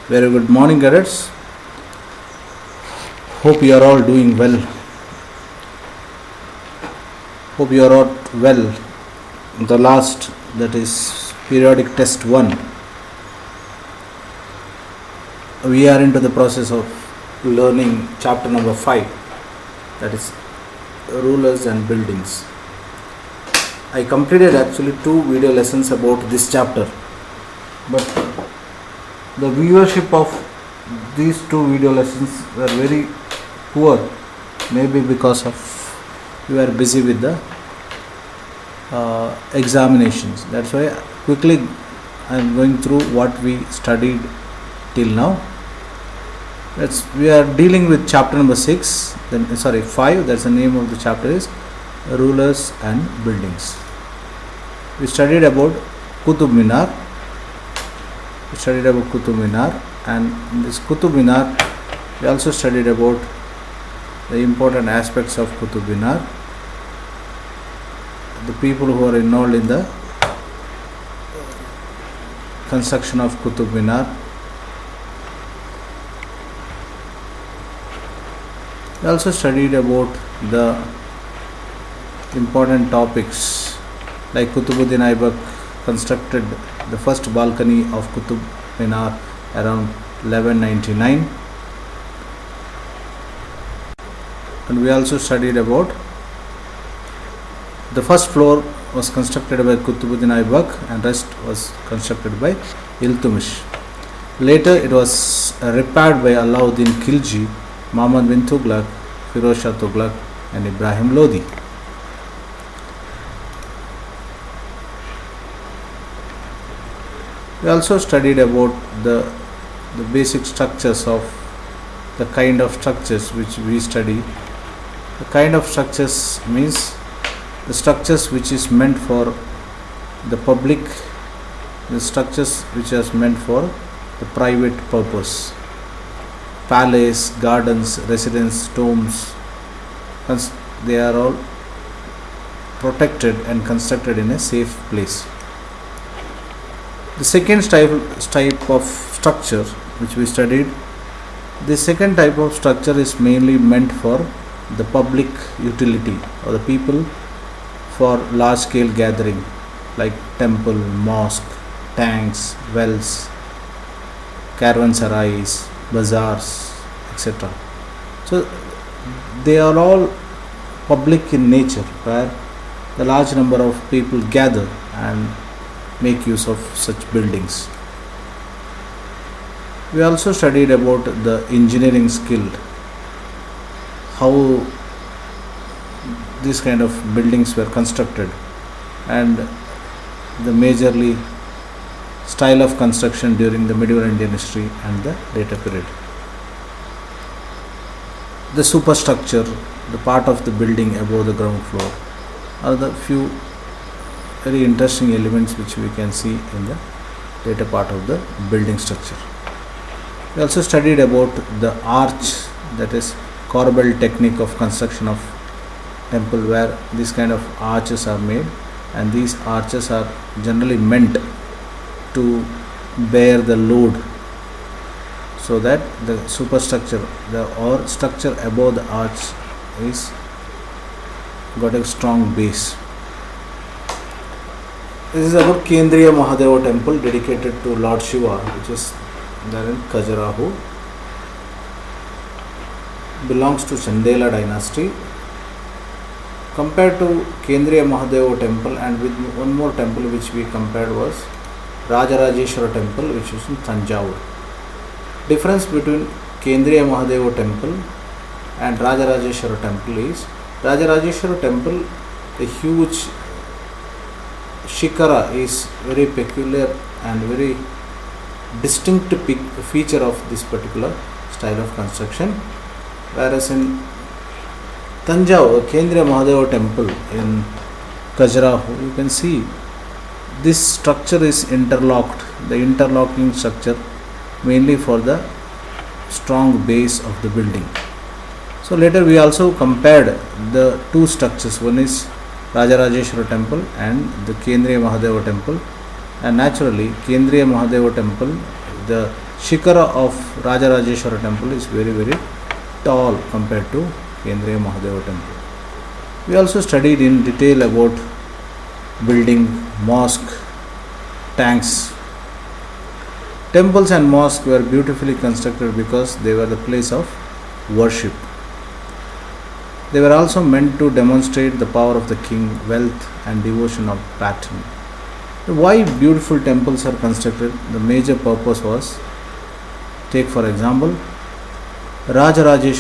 Very good morning, cadets. Hope you are all doing well. Hope you are all well. The last, that is periodic test 1. We are into the process of learning chapter number 5, that is rulers and buildings. I completed actually 2 video lessons about this chapter, but the viewership of these 2 video lessons were very poor, maybe because of you are busy with the examinations. That's why quickly I am going through what we studied till now. We are dealing with chapter number 6, 5, that's the name of the chapter, is rulers and buildings. We studied about Qutub Minar. And in this Qutub Minar we also studied about the important aspects of Qutub Minar, the people who are involved in the construction of Qutub Minar. We also studied about the important topics like Qutbuddin Aibak constructed the first balcony of Qutub Minar around 1199, and we also studied about the first floor was constructed by Qutbuddin Aibak and rest was constructed by Iltutmish. Later it was repaired by Alauddin Khilji, Muhammad bin Tughlaq, Firoz Shah Tughlaq and Ibrahim Lodi. We also studied about the basic structures of the kind of structures which we study. The kind of structures means the structures which is meant for the public, the structures which is meant for the private purpose. Palace, gardens, residence, tombs, they are all protected and constructed in a safe place. The second type of structure which we studied, the second type of structure is mainly meant for the public utility or the people for large scale gathering like temple, mosque, tanks, wells, caravansarais, bazaars, etc. So they are all public in nature, where the large number of people gather and make use of such buildings. We also studied about the engineering skill, how these kind of buildings were constructed, and the majorly style of construction during the medieval Indian history and the later period. The superstructure, the part of the building above the ground floor, are the few very interesting elements which we can see in the later part of the building structure. We also studied about the arch, that is corbel technique of construction of temple, where these kind of arches are made, and these arches are generally meant to bear the load, so that the superstructure or structure above the arch is got a strong base. This is about Kendriya Mahadeva temple dedicated to Lord Shiva, which is there in Khajuraho. Belongs to Chandela dynasty. Compared to Kendriya Mahadeva temple, and with one more temple which we compared was Rajarajeshwara temple, which is in Tanjavur. Difference between Kendriya Mahadeva temple and Rajarajeshwara temple is, Rajarajeshwara temple, the huge shikara is very peculiar and very distinct feature of this particular style of construction, whereas in Tanjavur, Kendriya Mahadeva temple in Khajuraho, you can see this structure is interlocked, the interlocking structure mainly for the strong base of the building. So later we also compared the 2 structures, one is Rajarajeshwara temple and the Kendriya Mahadeva temple, and naturally Kendriya Mahadeva temple, the Shikara of Rajarajeshwara temple is very very tall compared to Kendriya Mahadeva temple. We also studied in detail about building mosque, tanks. Temples and mosques were beautifully constructed because they were the place of worship. They were also meant to demonstrate the power of the king, wealth and devotion of patron. Why beautiful temples are constructed? The major purpose was, take for example, Rajaraja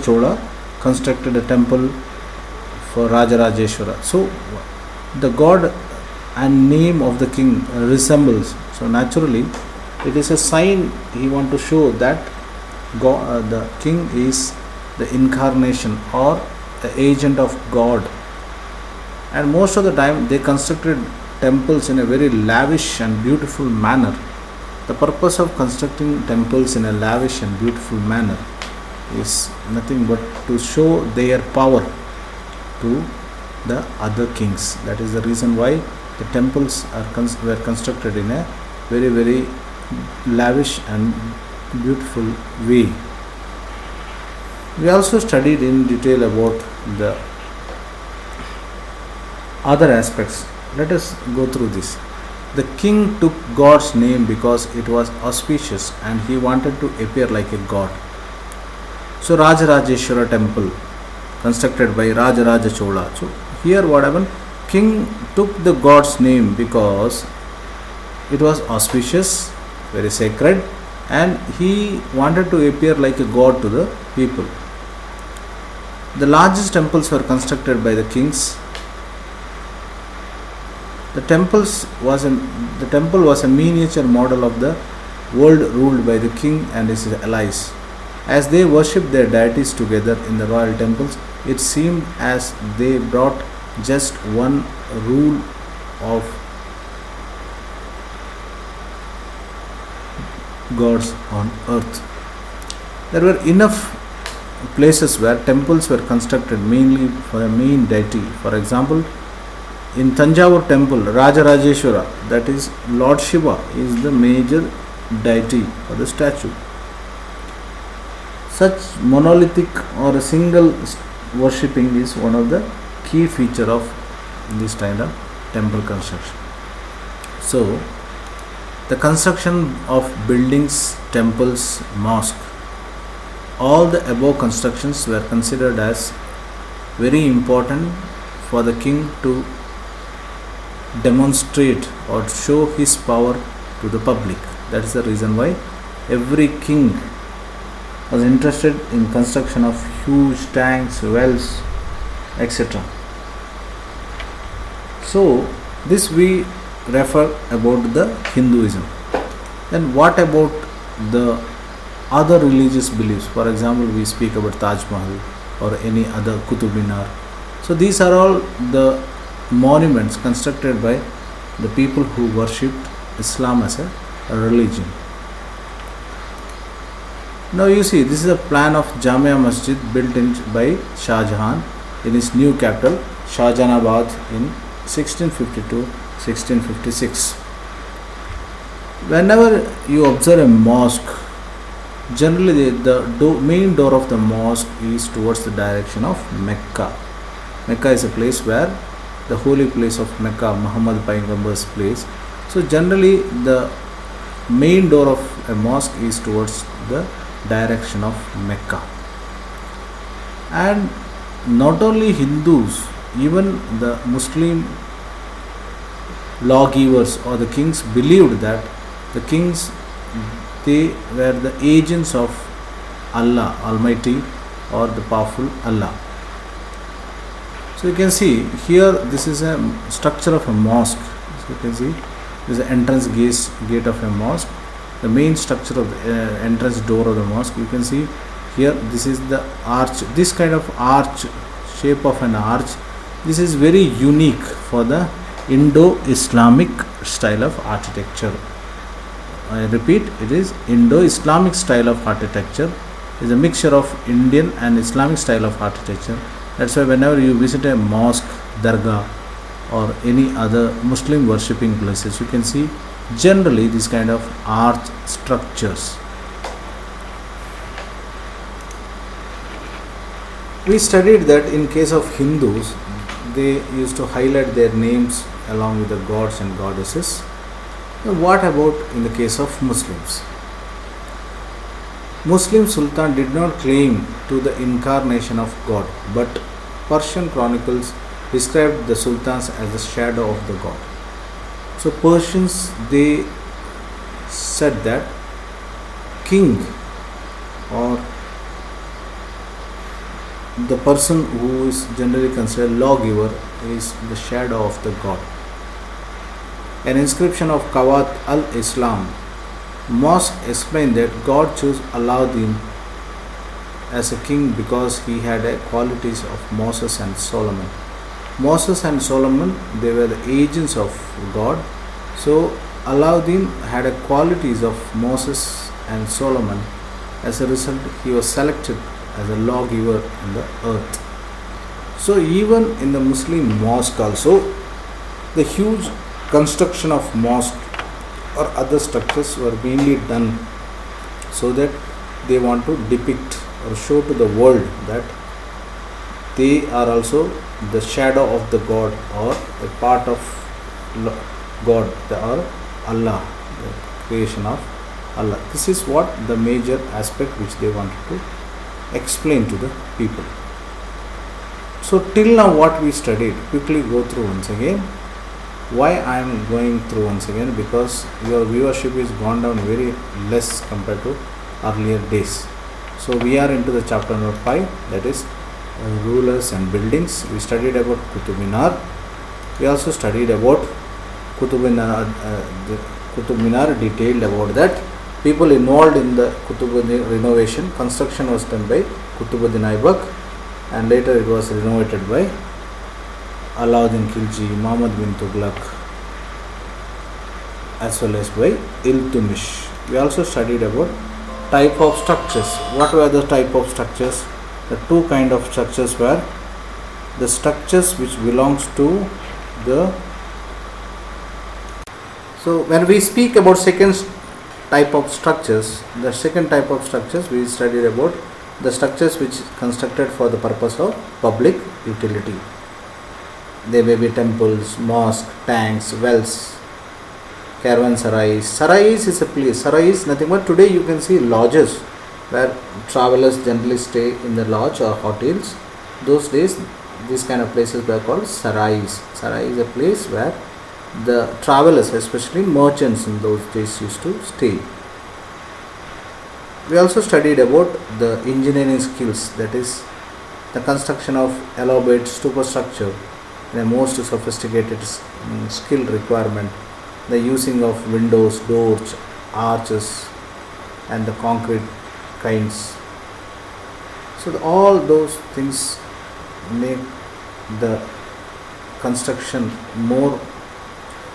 Chola constructed a temple for Rajarajeshwara. So the god and name of the king resembles. So naturally, it is a sign he want to show that God, the king is the incarnation or the agent of God. And most of the time they constructed temples in a very lavish and beautiful manner. The purpose of constructing temples in a lavish and beautiful manner is nothing but to show their power to the other kings. That is the reason why the temples were constructed in a very very lavish and beautiful way. We also studied in detail about the other aspects. Let us go through this. The king took God's name because it was auspicious and he wanted to appear like a god. So Rajarajeshwara temple constructed by Rajaraja Chola. So here what happened? King took the god's name because it was auspicious, very sacred, and he wanted to appear like a god to the people. The largest temples were constructed by the kings. The temple was a miniature model of the world ruled by the king and his allies. As they worshipped their deities together in the royal temples, it seemed as they brought just one rule of gods on earth. There were enough places where temples were constructed mainly for a main deity. For example, in Tanjavur temple, Rajarajeshwara, that is Lord Shiva, is the major deity or the statue. Such monolithic or a single worshipping is one of the key feature of this kind of temple construction. So, the construction of buildings, temples, mosque, all the above constructions were considered as very important for the king to demonstrate or show his power to the public. That is the reason why every king was interested in construction of huge tanks, wells, etc. So this we refer about the Hinduism. Then what about the other religious beliefs? For example, we speak about Taj Mahal or any other Qutub Minar. So these are all the monuments constructed by the people who worshipped Islam as a religion. Now you see, this is a plan of Jamia Masjid built by Shah Jahan in his new capital Shahjahanabad in 1652-1656. Whenever you observe a mosque, generally the main door of the mosque is towards the direction of Mecca. Mecca is a place where the holy place of Mecca, Muhammad Paigambar's place. So generally the main door of a mosque is towards the direction of Mecca. And not only Hindus, even the Muslim lawgivers or the kings believed that the kings, they were the agents of Allah Almighty or the powerful Allah. So you can see here, this is a structure of a mosque. So you can see this is the entrance gate of a mosque. The main structure of the entrance door of the mosque. You can see here, this is the arch. This kind of arch, shape of an arch, this is very unique for the Indo-Islamic style of architecture. I repeat, it is Indo-Islamic style of architecture. It is a mixture of Indian and Islamic style of architecture. That's why whenever you visit a mosque, dargah or any other Muslim worshipping places, you can see generally these kind of arch structures. We studied that in case of Hindus, they used to highlight their names along with the gods and goddesses. Now, what about in the case of Muslims? Muslim Sultan did not claim to the incarnation of God, but Persian chronicles described the sultans as the shadow of the god. So Persians, they said that king or the person who is generally considered lawgiver is the shadow of the god. An inscription of Kawat al-Islam mosque explained that God chose Alauddin as a king because he had qualities of Moses and Solomon. Moses and Solomon, they were the agents of God. So Alauddin had qualities of Moses and Solomon. As a result, he was selected as a lawgiver in the earth. So even in the Muslim mosque also, the huge construction of mosque or other structures were mainly done so that they want to depict or show to the world that they are also the shadow of the God or a part of God, or Allah, the creation of Allah. This is what the major aspect which they wanted to explain to the people. So till now what we studied, quickly go through once again. Why I am going through once again? Because your viewership is gone down very less compared to earlier days. So we are into the chapter number 5, that is rulers and buildings. We studied about Qutub Minar. We also studied about Qutub Minar detailed about that. People involved in the Qutub renovation, construction was done by Qutbuddin Aibak, and later it was renovated by Alauddin Khilji, Muhammad bin Tughlaq, as well as by Iltutmish. We also studied about type of structures. What were the type of structures? The two kind of structures were the structures which belongs to the. So when we speak about second type of structures, the second type of structures we studied about the structures which constructed for the purpose of public utility. They may be temples, mosques, tanks, wells, caravansarais. Sarais is a place. Sarai is nothing but today you can see lodges where travelers generally stay in the lodge or hotels. Those days these kind of places were called sarais. Sarai is a place where the travelers, especially merchants in those days, used to stay. We also studied about the engineering skills, that is the construction of elaborate superstructure in a most sophisticated skill requirement, the using of windows, doors, arches and the concrete kinds. So all those things make the construction more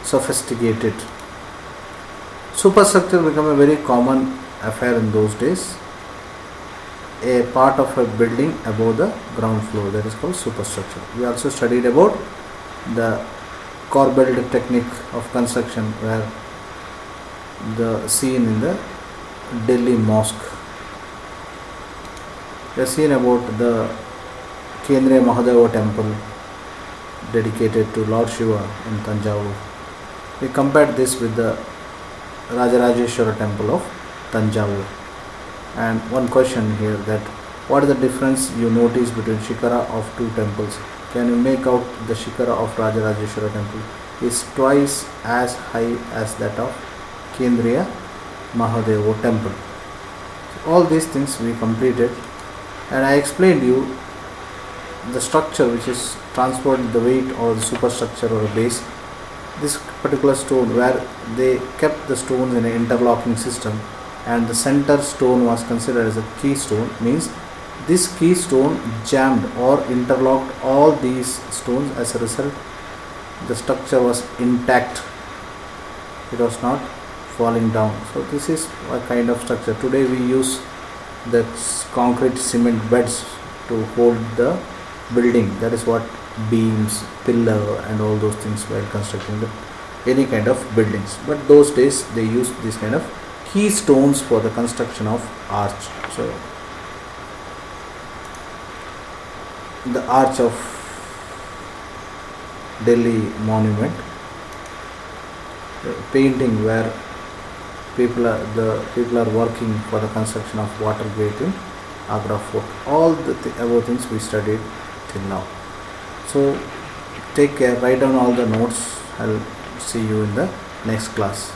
sophisticated. Superstructure became a very common affair in those days. A part of a building above the ground floor, that is called superstructure. We also studied about the corbelled technique of construction, where the scene in the Delhi mosque. We have seen about the Kendriya Mahadeva temple dedicated to Lord Shiva in Tanjavur. We compared this with the Rajarajeshwara temple of Tanjavur. And one question here, that what is the difference you notice between Shikara of two temples? Can you make out the Shikara of Rajarajeshwara temple is twice as high as that of Kendriya Mahadeva temple. So all these things we completed, and I explained you the structure which is transporting the weight or the superstructure or a base. This particular stone, where they kept the stones in an interlocking system, and the center stone was considered as a keystone, means this keystone jammed or interlocked all these stones. As a result, the structure was intact, it was not falling down. So this is a kind of structure. Today we use the concrete cement beds to hold the building, that is what beams, pillar and all those things while constructing the any kind of buildings. But those days they used these kind of keystones for the construction of arch. So the arch of Delhi monument, painting where people are working for the construction of water gate in Agra Fort. All the above things we studied till now. So take care, write down all the notes. I'll see you in the next class.